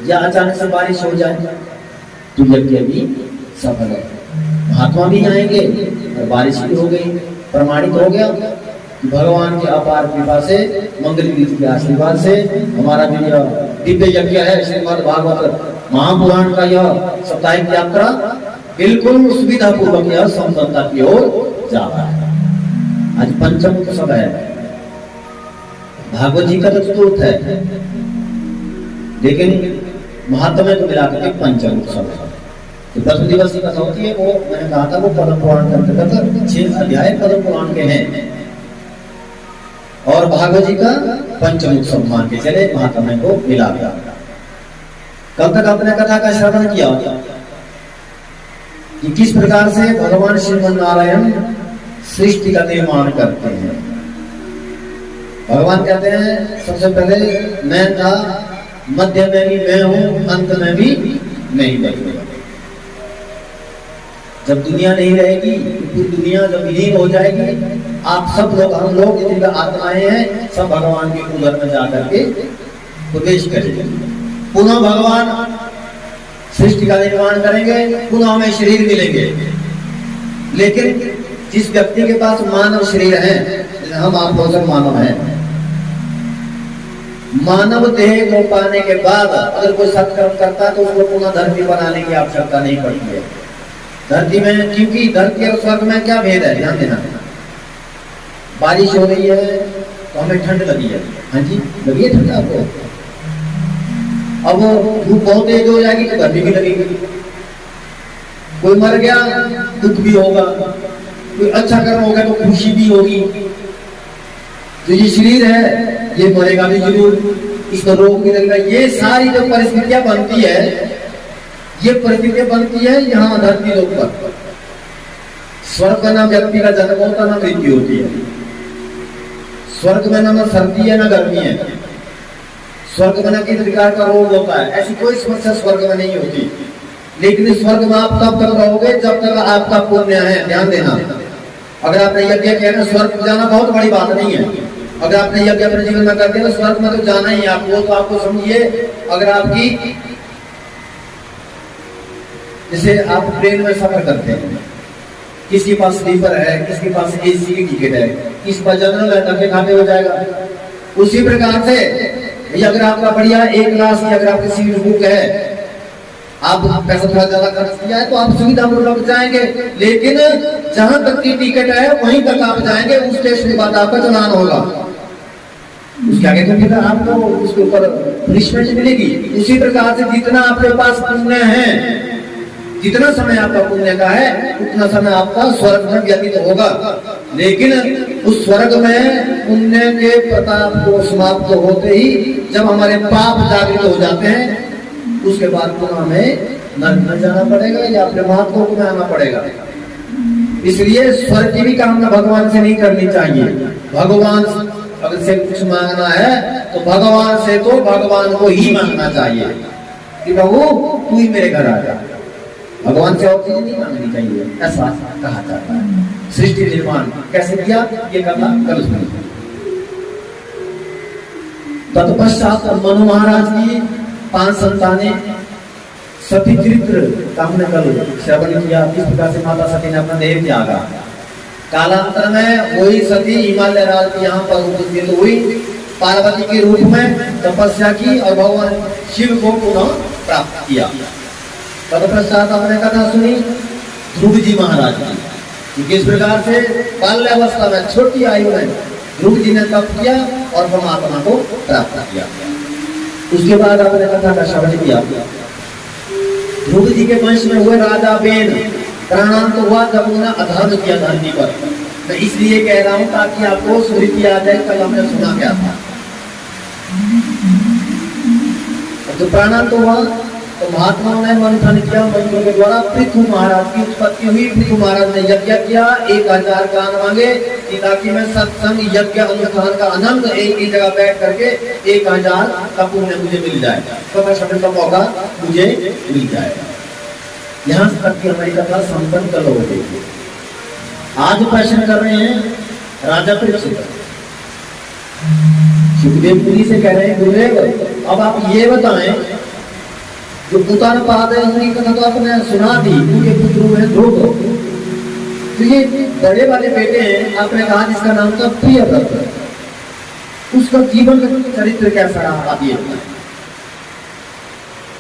या अचानक से बारिश हो जाए तो यज्ञ भी सफल है। महात्मा भी जाएंगे और बारिश भी हो गई, प्रमाणित हो गया कि भगवान के अपार कृपा से, मंगल कीर्ति के आशीर्वाद से हमारा जो यह दिव्य यज्ञ है श्रीमद् भागवत महापुराण का यह साप्ताहिक यात्रा बिल्कुल सुविधा पूर्वक यह संपन्नता की ओर जा रहा है। आज पंचम उत्सव है, भागवत जी का तो चतुर्थ है, लेकिन महात्मा को मिलाकर के पंचम उत्सव है। तो 10 दिवस की कथा होती है, वो मैंने कहा था वो पद्म पुराण के अंतर्गत 6 अध्याय पद्म पुराण के हैं और भागवत जी का पंचम उत्सव मान के चले महात्मा को मिला दिया। कल तक आपने कथा का श्रवण किया कि किस प्रकार से भगवान श्रीमन नारायण सृष्टि का निर्माण करते हैं। भगवान कहते हैं सबसे पहले मैं था, मध्य में भी मैं हूं, अंत में भी मैं ही नहीं। जब दुनिया नहीं रहेगी, पूरी दुनिया जब विलीन हो जाएगी, आप सब लोग, हम लोग जितने आत्माएं हैं, सब भगवान के उदर में जाकर के प्रवेश करेंगे। पुनः भगवान सृष्टि का निर्माण करेंगे, पुनः हमें शरीर मिलेंगे। लेकिन जिस व्यक्ति के पास मानव शरीर है, हम आप लोग सब मानव हैं, मानव देह को पाने के बाद अगर कोई सत्कर्म करता तो उसको पुनः धरती बनाने की आवश्यकता नहीं पड़ती है। धरती में, क्योंकि धरती और स्वर्ग में क्या भेद है, ध्यान देना। बारिश हो रही है तो हमें ठंड लगी है, हाँ जी लगी है ठंड आपको। अब धूप बहुत तेज हो जाएगी तो गर्मी भी लगेगी। कोई मर गया दुख भी होगा, कोई अच्छा कर्म हो गया तो खुशी भी होगी। तो ये शरीर है ये मरेगा भी जरूर, इसको रोग भी लगेगा। ये सारी जो परिस्थितियां बनती है, ये परिस्थितियां बनती है यहाँ धरती लोक पर। स्वर्ग में ना व्यक्ति का जन्म होता ना मृत्यु होती है। स्वर्ग में ना सर्दी है ना गर्मी है। स्वर्ग में ना किस प्रकार का रोग होता है, ऐसी कोई समस्या स्वर्ग में नहीं होती। लेकिन स्वर्ग में आप तब तक रहोगे जब तक आपका पुण्य है, ध्यान देना। अगर आपने यज्ञ किया ना, स्वर्ग जाना बहुत बड़ी बात नहीं है। अगर आपने यज्ञ अपने जीवन में कर दिया तो स्वर्ग में तो जाना ही है आपको। तो आपको समझिए, अगर आपकी, जैसे आप ट्रेन में सफर करते हैं, किसी के पास स्लीपर है, किसी के पास एसी की टिकट है, किसी पास जनरल है, धक्के खाते हो जाएगा। उसी प्रकार से अगर आपका बढ़िया एक क्लास की अगर आपकी सीट बुक है, आप पैसा थोड़ा ज्यादा खर्च किया है तो आप सुविधा पूर्वक जाएंगे। लेकिन जहां तक की टिकट है वहीं तक आप जाएंगे, उस स्टेशन के बाद आपका चलान होगा। उसके आगे तो फिर आपको उसके ऊपर पनिशमेंट मिलेगी। उसी प्रकार से जितना आपके पास पुण्य है, जितना समय आपका पुण्य का है, उतना समय आपका स्वर्ग में व्यतीत होगा। लेकिन उस स्वर्ग में पुण्य के प्रताप को समाप्त होते ही जब हमारे पाप जागृत हो जाते हैं, उसके बाद पुनः हमें नरक में जाना पड़ेगा या अपने महात्मा में आना पड़ेगा। इसलिए स्वर्ग की भी कामना भगवान से नहीं करनी चाहिए। भगवान अगर से कुछ मांगना है तो भगवान से तो भगवान को ही मांगना चाहिए कि प्रभु तू ही मेरे घर आ जा। भगवान से और चीज नहीं मांगनी चाहिए, ऐसा कहा जाता है। सृष्टि निर्माण कैसे किया ये कथा कल सुनी। तत्पश्चात मनु महाराज की 5 संतानें, सती चरित्र का हमने कल श्रवण किया। इस प्रकार से माता सती ने अपना देह त्यागा। कालांतर में वही सती हिमालय राज की यहाँ पर उपस्थित हुई पार्वती के रूप में तपस्या की और भगवान शिव को पुनः प्राप्त किया। तत्पश्चात हमने कथा सुनी ध्रुव जी महाराज की, किस प्रकार से बाल्यावस्था में छोटी आयु में ध्रुव जी ने तप किया और परमात्मा को प्राप्त किया। उसके बाद आपने कथा का श्रवण किया। ध्रुव जी के वंश में हुए राजा बेन प्राणांत हुआ जब उन्होंने अधर्म किया धरती पर। मैं इसलिए कह रहा हूं ताकि आपको स्मृति आ जाए, कल हमने सुना क्या था। तो प्राणांत हुआ तो महात्माओं ने मंथन किया, मंत्रों के द्वारा पृथु महाराज की उत्पत्ति हुई। पृथु महाराज ने यज्ञ किया, 1000 कान मांगे कि ताकि मैं सत्संग यज्ञ अनुष्ठान का आनंद एक ही जगह बैठ करके 1000 का पुण्य मुझे मिल जाए, कथा श्रवण का मौका मुझे मिल जाएगा। यहाँ तक की हमारी कथा संपन्न कल हो गई। आज प्रश्न कर रहे हैं राजा परीक्षित। सुखदेव मुनि से कह रहे हैं गुरुदेव अब आप ये बताएं, जो उत्तानपाद है उनकी कथा तो आपने सुना दी, उनके पुत्र हुए ध्रुव, तो ये बड़े वाले बेटे हैं, आपने कहा जिसका नाम था प्रियव्रत, उसका जीवन का चरित्र कैसा रहा आप ये बताएं।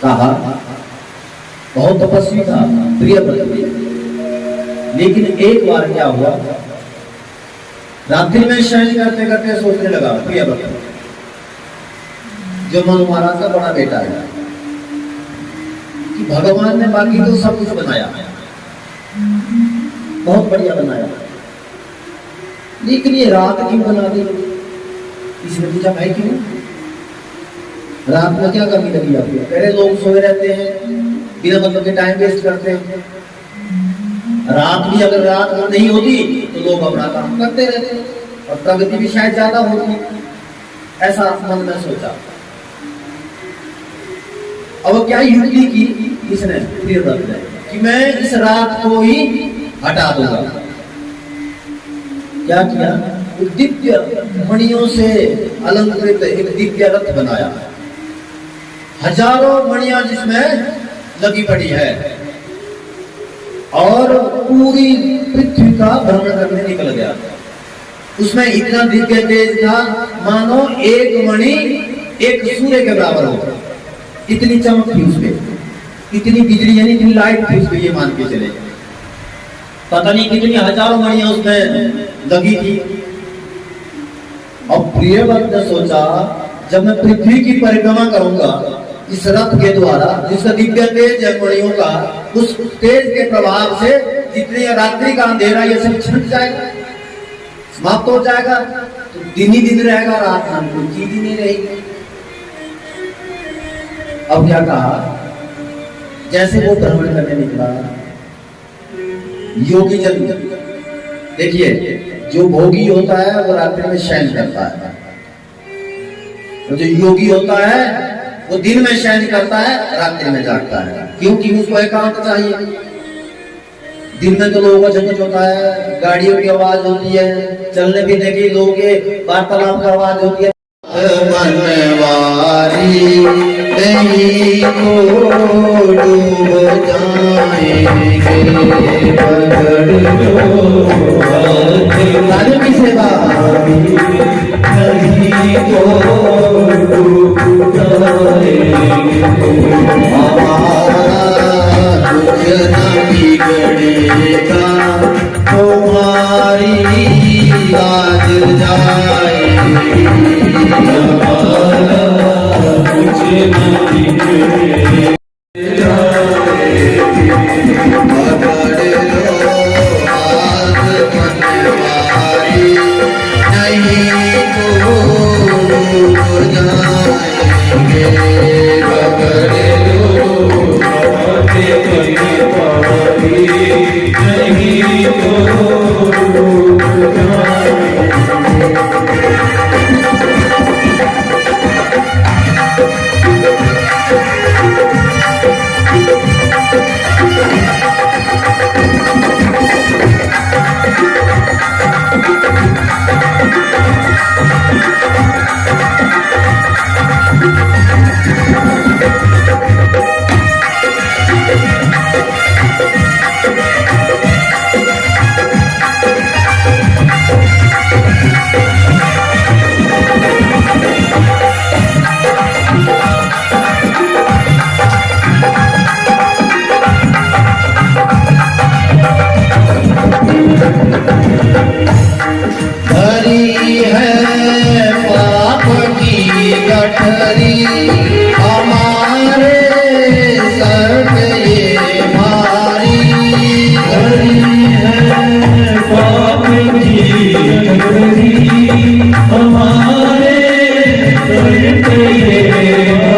कहा बहुत तपस्वी था प्रियव्रत भी, लेकिन एक बार क्या हुआ, रात्रि में शयन करते करते सोचने लगा प्रियव्रत, जो मनु महाराज का बड़ा बेटा है, कि भगवान ने बाकी तो सब कुछ बनाया, बहुत बढ़िया बनाया, लेकिन ये रात क्यों बना दी। इसने पूछा भाई क्यों, रात में क्या कमी लगी आपको। पहले लोग सोए रहते हैं, बिना मतलब के टाइम वेस्ट करते हैं, रात भी अगर रात नहीं होती तो लोग अपना काम करते रहते और प्रगति भी शायद ज्यादा होती, ऐसा मन में सोचा। अब क्या युक्ति की इसने प्रियव्रत ने कि मैं इस रात को ही हटा दूंगा। क्या किया, दिव्य मणियों से अलंकृत एक दिव्य रथ बनाया, हजारों मणियां जिसमें लगी पड़ी है, और पूरी पृथ्वी का भ्रमण करने निकल गया। उसमें इतना दिव्य तेज था मानो एक मणि एक सूर्य के बराबर होता, इतनी चमक थी उसमें, इतनी बिजली यानी इतनी लाइट थी उसमें, ये मान के चले। पता नहीं कितनी हजारों मणियां उसमें लगी थी। अब प्रियव्रत ने सोचा जब मैं पृथ्वी की परिक्रमा करूंगा इस रथ के द्वारा, जिसका दिव्य तेज है मणियों का, उस तेज के प्रभाव से जितनी रात्रि का अंधेरा ये सब छिप जाएगा, समाप्त हो जाएगा, तो दिन ही दिन रहेगा, रात नाम कोई चीज ही नहीं रहेगी। अब क्या कहा, जैसे वो भ्रमण करने निकला, योगी जन देखिए, जो भोगी होता है वो रात्रि में शयन करता है, और जो योगी होता है वो दिन में शयन करता है, रात्रि में जागता है, क्योंकि उसको एकांत चाहिए। दिन में तो लोगों का झंझट होता है, गाड़ियों की आवाज होती है, चलने फिरने की लोगों के वार्तालाप की आवाज होती है। मनवारी नहीं को डूब जाएंगे, पकड़ की सेवा नहीं को डूब जाएंगे, कुछ न बिगड़ेगा तुम्हारी आज जाएगी, कुछ न बिगड़ेगा, पकड़ लो आज मनवारी नहीं को डूब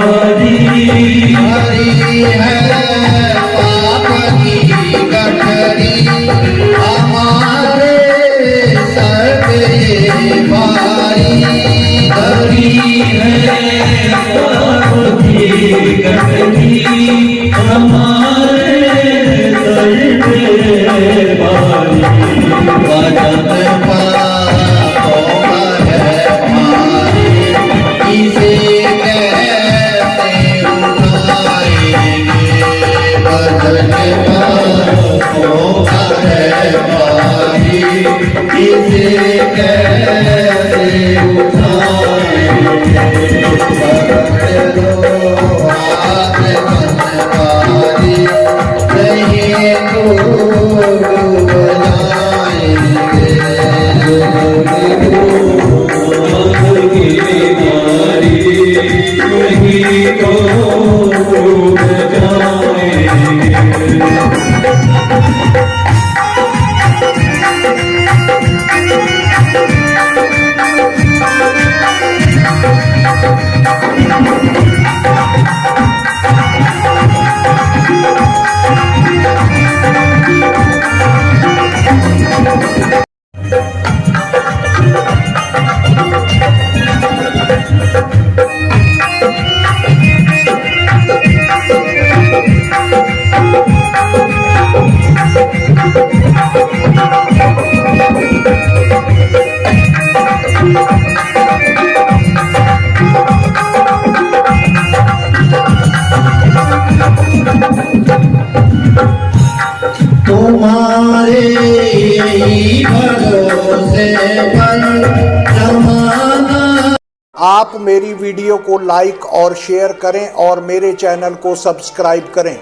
हरी है पाप की गठरी हमारे सर पे भारी हरी है पाप की गठरी हमारे सर पे भारी। वजन पापों है भारी इसे कैसे उठाएंगे वजन पापों है भारी इसे कैसे उठाएंगे पकड़ लो हाथ बनवारी नहीं तो डूब जाएंगे तुम्हारे यही भरोसे पर जमाना। आप मेरी वीडियो को लाइक और शेयर करें और मेरे चैनल को सब्सक्राइब करें।